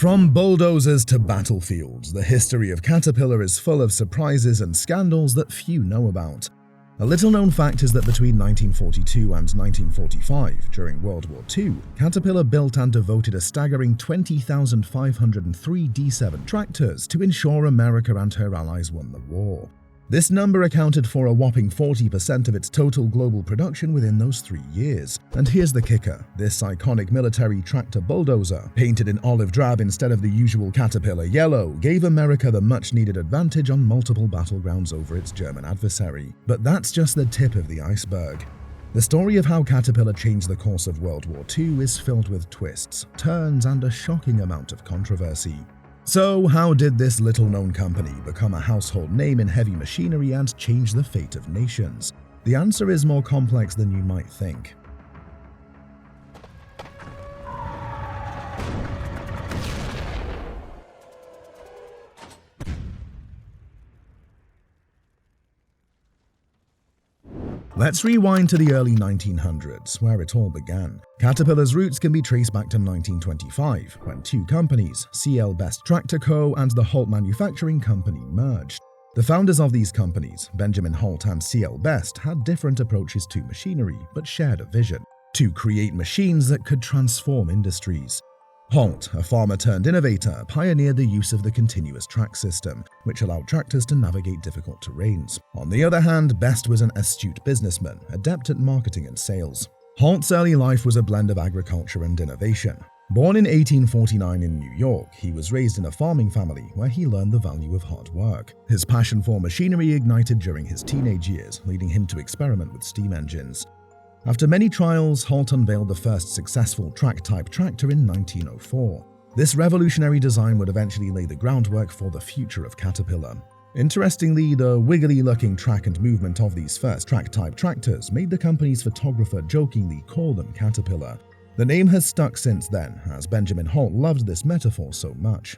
From bulldozers to battlefields, the history of Caterpillar is full of surprises and scandals that few know about. A little-known fact is that between 1942 and 1945, during World War II, Caterpillar built and devoted a staggering 20,503 D7 tractors to ensure America and her allies won the war. This number accounted for a whopping 40% of its total global production within those 3 years. And here's the kicker: this iconic military tractor bulldozer, painted in olive drab instead of the usual Caterpillar yellow, gave America the much-needed advantage on multiple battlegrounds over its German adversary. But that's just the tip of the iceberg. The story of how Caterpillar changed the course of World War II is filled with twists, turns, and a shocking amount of controversy. So, how did this little-known company become a household name in heavy machinery and change the fate of nations? The answer is more complex than you might think. Let's rewind to the early 1900s, where it all began. Caterpillar's roots can be traced back to 1925, when two companies, CL Best Tractor Co. and the Holt Manufacturing Company, merged. The founders of these companies, Benjamin Holt and CL Best, had different approaches to machinery, but shared a vision: to create machines that could transform industries. Holt, a farmer-turned-innovator, pioneered the use of the continuous track system, which allowed tractors to navigate difficult terrains. On the other hand, Best was an astute businessman, adept at marketing and sales. Holt's early life was a blend of agriculture and innovation. Born in 1849 in New York, he was raised in a farming family where he learned the value of hard work. His passion for machinery ignited during his teenage years, leading him to experiment with steam engines. After many trials, Holt unveiled the first successful track-type tractor in 1904. This revolutionary design would eventually lay the groundwork for the future of Caterpillar. Interestingly, the wiggly-looking track and movement of these first track-type tractors made the company's photographer jokingly call them Caterpillar. The name has stuck since then, as Benjamin Holt loved this metaphor so much.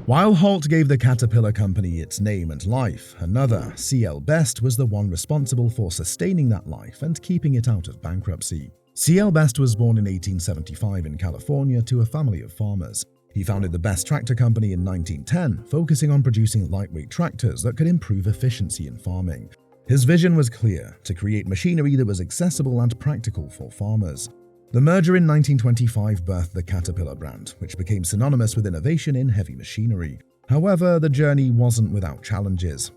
While Holt gave the Caterpillar company its name and life, another, CL Best, was the one responsible for sustaining that life and keeping it out of bankruptcy. CL Best was born in 1875 in California to a family of farmers. He founded the Best Tractor Company in 1910, focusing on producing lightweight tractors that could improve efficiency in farming. His vision was clear: to create machinery that was accessible and practical for farmers. The merger in 1925 birthed the Caterpillar brand, which became synonymous with innovation in heavy machinery. However, the journey wasn't without challenges.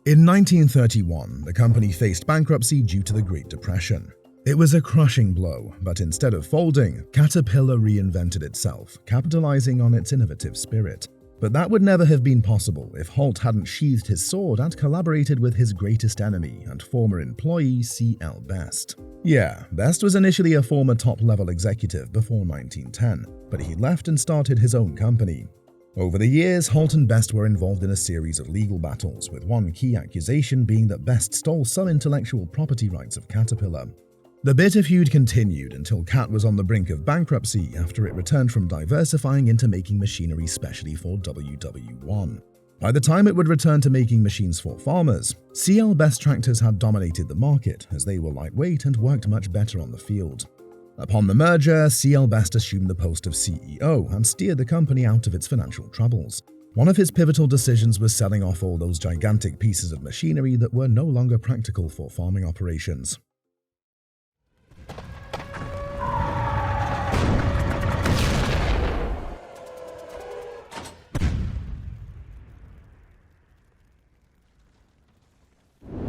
In 1931, the company faced bankruptcy due to the Great Depression. It was a crushing blow, but instead of folding, Caterpillar reinvented itself, capitalizing on its innovative spirit. But that would never have been possible if Holt hadn't sheathed his sword and collaborated with his greatest enemy and former employee, CL Best. Yeah, Best was initially a former top-level executive before 1910, but he left and started his own company. Over the years, Holt and Best were involved in a series of legal battles, with one key accusation being that Best stole some intellectual property rights of Caterpillar. The bitter feud continued until Cat was on the brink of bankruptcy after it returned from diversifying into making machinery specially for WW1. By the time it would return to making machines for farmers, CL Best tractors had dominated the market as they were lightweight and worked much better on the field. Upon the merger, CL Best assumed the post of CEO and steered the company out of its financial troubles. One of his pivotal decisions was selling off all those gigantic pieces of machinery that were no longer practical for farming operations.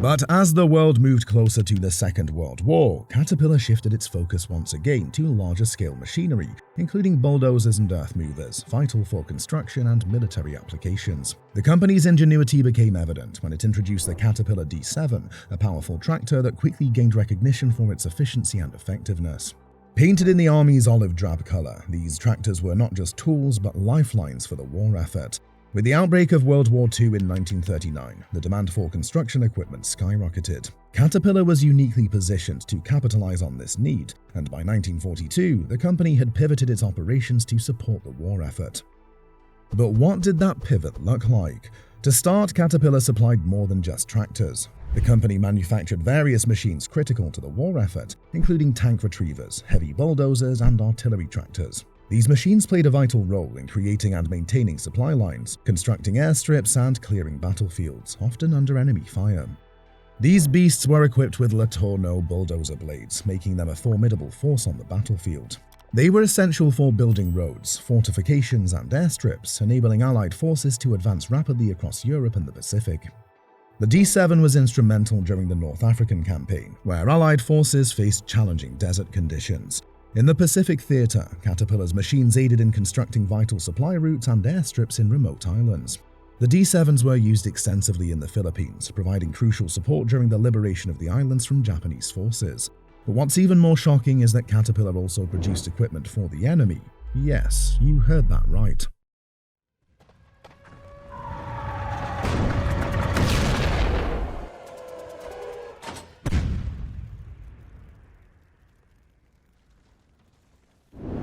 But as the world moved closer to the Second World War, Caterpillar shifted its focus once again to larger-scale machinery, including bulldozers and earth movers, vital for construction and military applications. The company's ingenuity became evident when it introduced the Caterpillar D7, a powerful tractor that quickly gained recognition for its efficiency and effectiveness. Painted in the Army's olive drab color, these tractors were not just tools but lifelines for the war effort. With the outbreak of World War II in 1939, the demand for construction equipment skyrocketed. Caterpillar was uniquely positioned to capitalize on this need, and by 1942, the company had pivoted its operations to support the war effort. But what did that pivot look like? To start, Caterpillar supplied more than just tractors. The company manufactured various machines critical to the war effort, including tank retrievers, heavy bulldozers, and artillery tractors. These machines played a vital role in creating and maintaining supply lines, constructing airstrips, and clearing battlefields, often under enemy fire. These beasts were equipped with Latourneau bulldozer blades, making them a formidable force on the battlefield. They were essential for building roads, fortifications, and airstrips, enabling Allied forces to advance rapidly across Europe and the Pacific. The D7 was instrumental during the North African campaign, where Allied forces faced challenging desert conditions. In the Pacific theater, Caterpillar's machines aided in constructing vital supply routes and airstrips in remote islands. The D7s were used extensively in the Philippines, providing crucial support during the liberation of the islands from Japanese forces. But what's even more shocking is that Caterpillar also produced equipment for the enemy. Yes, you heard that right.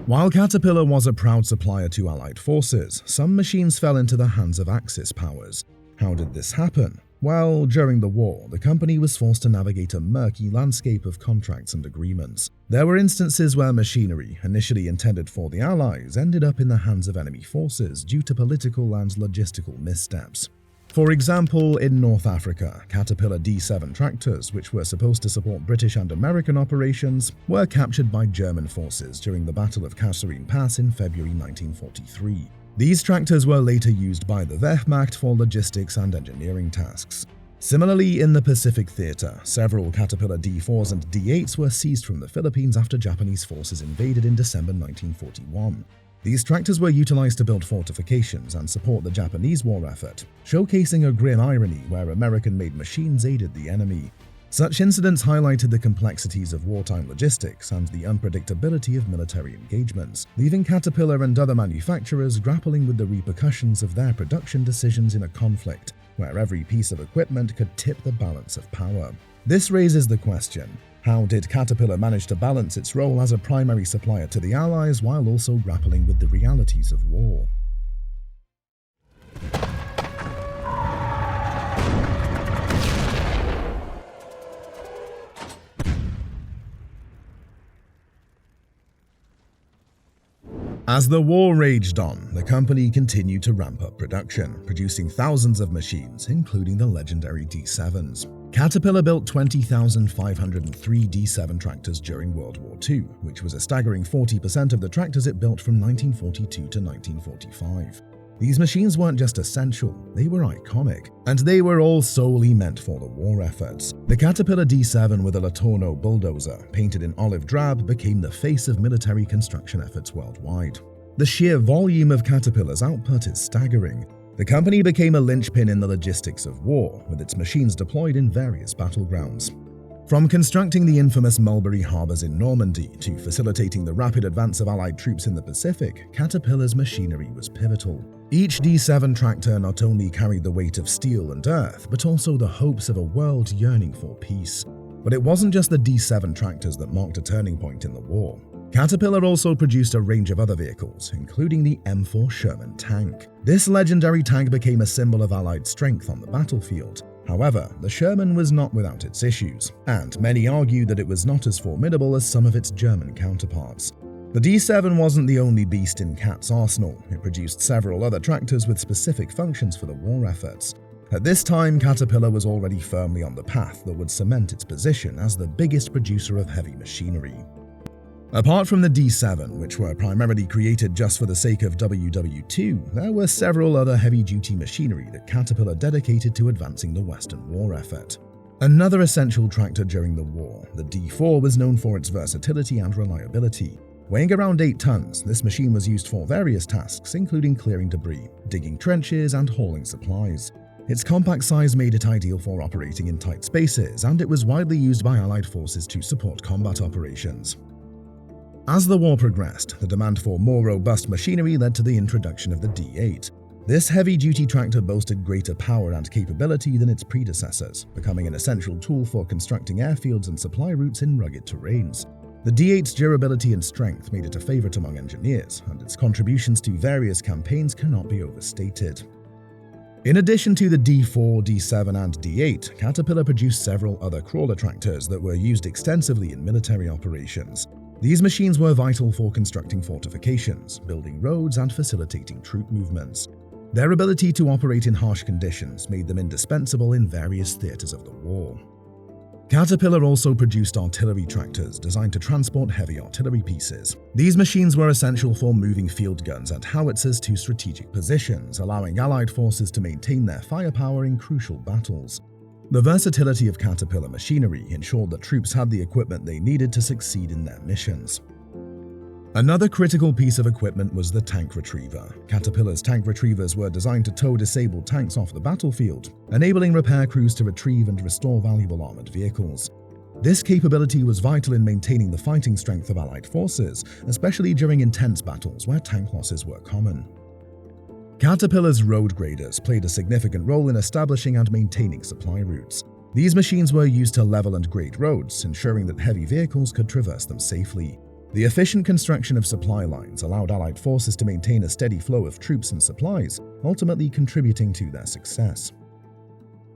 While Caterpillar was a proud supplier to Allied forces, some machines fell into the hands of Axis powers. How did this happen? Well, during the war, the company was forced to navigate a murky landscape of contracts and agreements. There were instances where machinery, initially intended for the Allies, ended up in the hands of enemy forces due to political and logistical missteps. For example, in North Africa, Caterpillar D7 tractors, which were supposed to support British and American operations, were captured by German forces during the Battle of Kasserine Pass in February 1943. These tractors were later used by the Wehrmacht for logistics and engineering tasks. Similarly, in the Pacific theater, several Caterpillar D4s and D8s were seized from the Philippines after Japanese forces invaded in December 1941. These tractors were utilized to build fortifications and support the Japanese war effort, showcasing a grim irony where American-made machines aided the enemy. Such incidents highlighted the complexities of wartime logistics and the unpredictability of military engagements, leaving Caterpillar and other manufacturers grappling with the repercussions of their production decisions in a conflict where every piece of equipment could tip the balance of power. This raises the question: how did Caterpillar manage to balance its role as a primary supplier to the Allies while also grappling with the realities of war? As the war raged on, the company continued to ramp up production, producing thousands of machines, including the legendary D7s. Caterpillar built 20,503 D7 tractors during World War II, which was a staggering 40% of the tractors it built from 1942 to 1945. These machines weren't just essential, they were iconic, and they were all solely meant for the war efforts. The Caterpillar D7 with a Latourneau bulldozer, painted in olive drab, became the face of military construction efforts worldwide. The sheer volume of Caterpillar's output is staggering. The company became a linchpin in the logistics of war, with its machines deployed in various battlegrounds. From constructing the infamous Mulberry Harbors in Normandy to facilitating the rapid advance of Allied troops in the Pacific, Caterpillar's machinery was pivotal. Each D7 tractor not only carried the weight of steel and earth, but also the hopes of a world yearning for peace. But it wasn't just the D7 tractors that marked a turning point in the war. Caterpillar also produced a range of other vehicles, including the M4 Sherman tank. This legendary tank became a symbol of Allied strength on the battlefield. However, the Sherman was not without its issues, and many argue that it was not as formidable as some of its German counterparts. The D7 wasn't the only beast in Cat's arsenal. It produced several other tractors with specific functions for the war efforts. At this time, Caterpillar was already firmly on the path that would cement its position as the biggest producer of heavy machinery. Apart from the D7, which were primarily created just for the sake of WW2, there were several other heavy-duty machinery that Caterpillar dedicated to advancing the Western war effort. Another essential tractor during the war, the D4 was known for its versatility and reliability. Weighing around 8 tons, this machine was used for various tasks, including clearing debris, digging trenches, and hauling supplies. Its compact size made it ideal for operating in tight spaces, and it was widely used by Allied forces to support combat operations. As the war progressed, the demand for more robust machinery led to the introduction of the D8. This heavy-duty tractor boasted greater power and capability than its predecessors, becoming an essential tool for constructing airfields and supply routes in rugged terrains. The D8's durability and strength made it a favorite among engineers, and its contributions to various campaigns cannot be overstated. In addition to the D4, D7, and D8, Caterpillar produced several other crawler tractors that were used extensively in military operations. These machines were vital for constructing fortifications, building roads, and facilitating troop movements. Their ability to operate in harsh conditions made them indispensable in various theaters of the war. Caterpillar also produced artillery tractors designed to transport heavy artillery pieces. These machines were essential for moving field guns and howitzers to strategic positions, allowing Allied forces to maintain their firepower in crucial battles. The versatility of Caterpillar machinery ensured that troops had the equipment they needed to succeed in their missions. Another critical piece of equipment was the tank retriever. Caterpillar's tank retrievers were designed to tow disabled tanks off the battlefield, enabling repair crews to retrieve and restore valuable armored vehicles. This capability was vital in maintaining the fighting strength of Allied forces, especially during intense battles where tank losses were common. Caterpillar's road graders played a significant role in establishing and maintaining supply routes. These machines were used to level and grade roads, ensuring that heavy vehicles could traverse them safely. The efficient construction of supply lines allowed Allied forces to maintain a steady flow of troops and supplies, ultimately contributing to their success.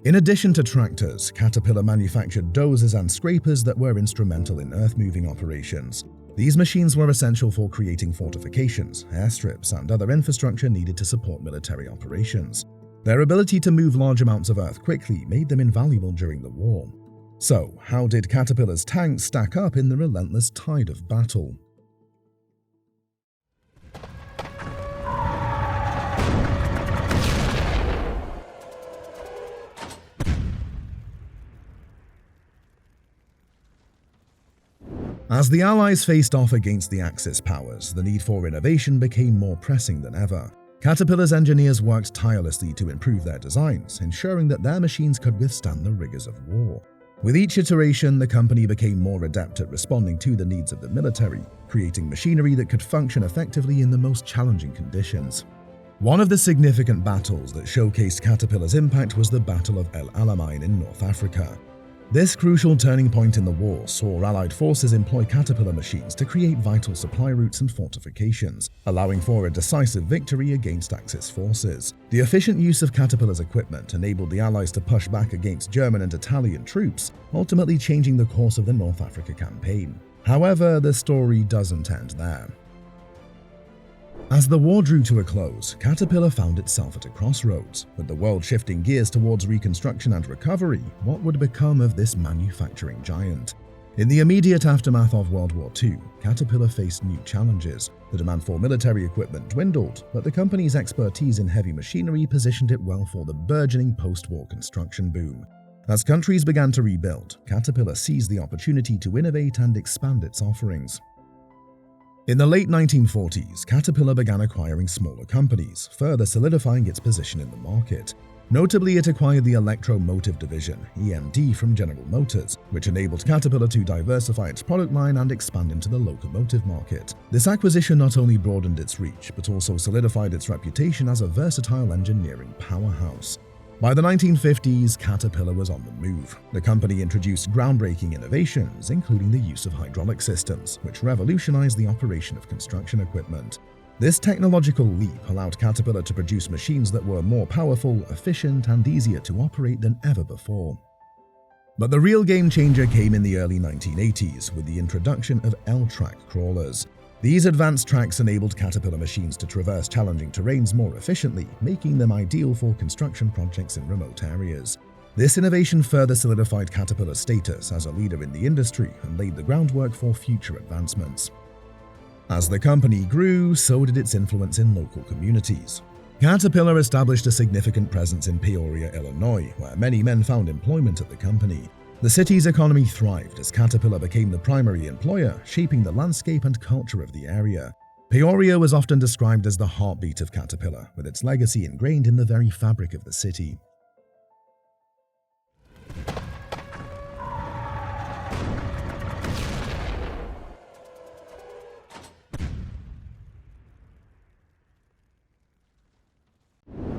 In addition to tractors, Caterpillar manufactured dozers and scrapers that were instrumental in earth-moving operations. These machines were essential for creating fortifications, airstrips, and other infrastructure needed to support military operations. Their ability to move large amounts of earth quickly made them invaluable during the war. So, how did Caterpillar's tanks stack up in the relentless tide of battle? As the Allies faced off against the Axis powers, the need for innovation became more pressing than ever. Caterpillar's engineers worked tirelessly to improve their designs, ensuring that their machines could withstand the rigors of war. With each iteration, the company became more adept at responding to the needs of the military, creating machinery that could function effectively in the most challenging conditions. One of the significant battles that showcased Caterpillar's impact was the Battle of El Alamein in North Africa. This crucial turning point in the war saw Allied forces employ Caterpillar machines to create vital supply routes and fortifications, allowing for a decisive victory against Axis forces. The efficient use of Caterpillar's equipment enabled the Allies to push back against German and Italian troops, ultimately changing the course of the North Africa campaign. However, the story doesn't end there. As the war drew to a close, Caterpillar found itself at a crossroads. With the world shifting gears towards reconstruction and recovery, what would become of this manufacturing giant? In the immediate aftermath of World War II, Caterpillar faced new challenges. The demand for military equipment dwindled, but the company's expertise in heavy machinery positioned it well for the burgeoning post-war construction boom. As countries began to rebuild, Caterpillar seized the opportunity to innovate and expand its offerings. In the late 1940s, Caterpillar began acquiring smaller companies, further solidifying its position in the market. Notably, it acquired the Electromotive Division, EMD, from General Motors, which enabled Caterpillar to diversify its product line and expand into the locomotive market. This acquisition not only broadened its reach, but also solidified its reputation as a versatile engineering powerhouse. By the 1950s, Caterpillar was on the move. The company introduced groundbreaking innovations, including the use of hydraulic systems, which revolutionized the operation of construction equipment. This technological leap allowed Caterpillar to produce machines that were more powerful, efficient, and easier to operate than ever before. But the real game changer came in the early 1980s with the introduction of L-track crawlers. These advanced tracks enabled Caterpillar machines to traverse challenging terrains more efficiently, making them ideal for construction projects in remote areas. This innovation further solidified Caterpillar's status as a leader in the industry and laid the groundwork for future advancements. As the company grew, so did its influence in local communities. Caterpillar established a significant presence in Peoria, Illinois, where many men found employment at the company. The city's economy thrived as Caterpillar became the primary employer, shaping the landscape and culture of the area. Peoria was often described as the heartbeat of Caterpillar, with its legacy ingrained in the very fabric of the city.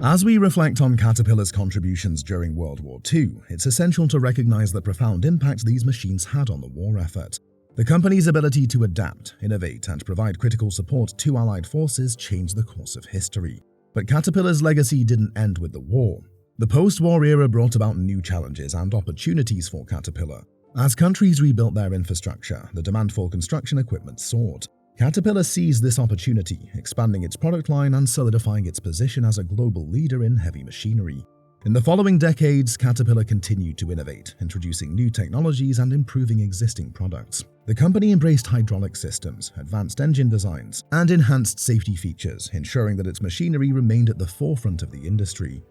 As we reflect on Caterpillar's contributions during World War II, it's essential to recognize the profound impact these machines had on the war effort. The company's ability to adapt, innovate, and provide critical support to Allied forces changed the course of history. But Caterpillar's legacy didn't end with the war. The post-war era brought about new challenges and opportunities for Caterpillar. As countries rebuilt their infrastructure, the demand for construction equipment soared. Caterpillar seized this opportunity, expanding its product line and solidifying its position as a global leader in heavy machinery. In the following decades, Caterpillar continued to innovate, introducing new technologies and improving existing products. The company embraced hydraulic systems, advanced engine designs, and enhanced safety features, ensuring that its machinery remained at the forefront of the industry.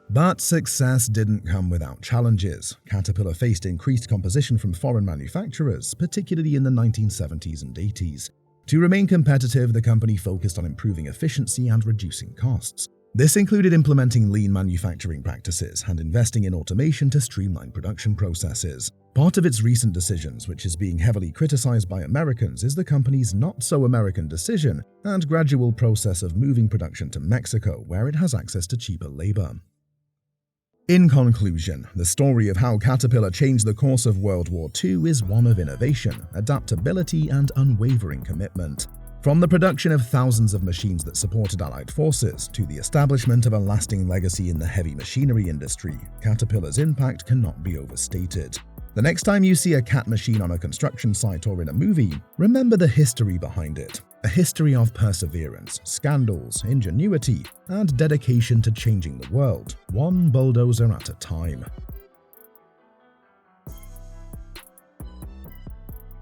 But success didn't come without challenges. Caterpillar faced increased competition from foreign manufacturers, particularly in the 1970s and 80s. To remain competitive, the company focused on improving efficiency and reducing costs. This included implementing lean manufacturing practices and investing in automation to streamline production processes. Part of its recent decisions, which is being heavily criticized by Americans, is the company's not-so-American decision and gradual process of moving production to Mexico, where it has access to cheaper labor. In conclusion, the story of how Caterpillar changed the course of World War II is one of innovation, adaptability, and unwavering commitment. From the production of thousands of machines that supported Allied forces to the establishment of a lasting legacy in the heavy machinery industry, Caterpillar's impact cannot be overstated. The next time you see a Cat machine on a construction site or in a movie, remember the history behind it. A history of perseverance, scandals, ingenuity, and dedication to changing the world, one bulldozer at a time.